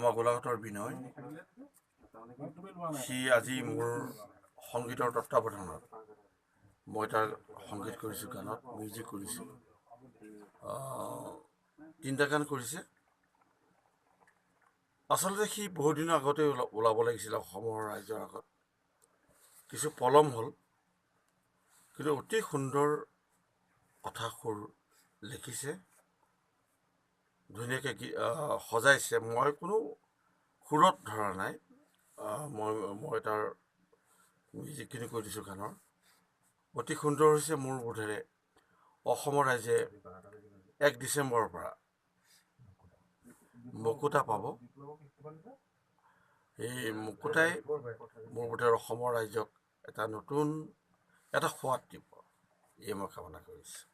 আমাৰ গোলাঘাটৰ বিনয় সি আজি মোৰ সংগীতৰ তত্ত্বাৱধানত মই তাৰ সংগীত কৰিছোঁ, গানত মিউজিক কৰিছোঁ। 3টা গান কৰিছে। আচলতে সি বহুত দিনৰ আগতে ওলাব লাগিছিল অসমৰ ৰাইজৰ আগত, কিছু পলম হ'ল, কিন্তু অতি সুন্দৰ কথা সুৰ লিখিছে, ধুনীয়াকৈ সজাইছে। মই কোনো সুৰত ধৰা নাই, মই তাৰ মিউজিকখিনি কৰি দিছোঁ গানৰ। অতি সুন্দৰ হৈছে। মোৰ বোধেৰে অসমৰ ৰাইজে 1 ডিচেম্বৰৰ পৰা মুকুতা পাব। এই মুকুতাই মোৰ বোধেৰে অসমৰ ৰাইজক এটা নতুন সোৱাদ দিব, এই মই কামনা কৰিছোঁ।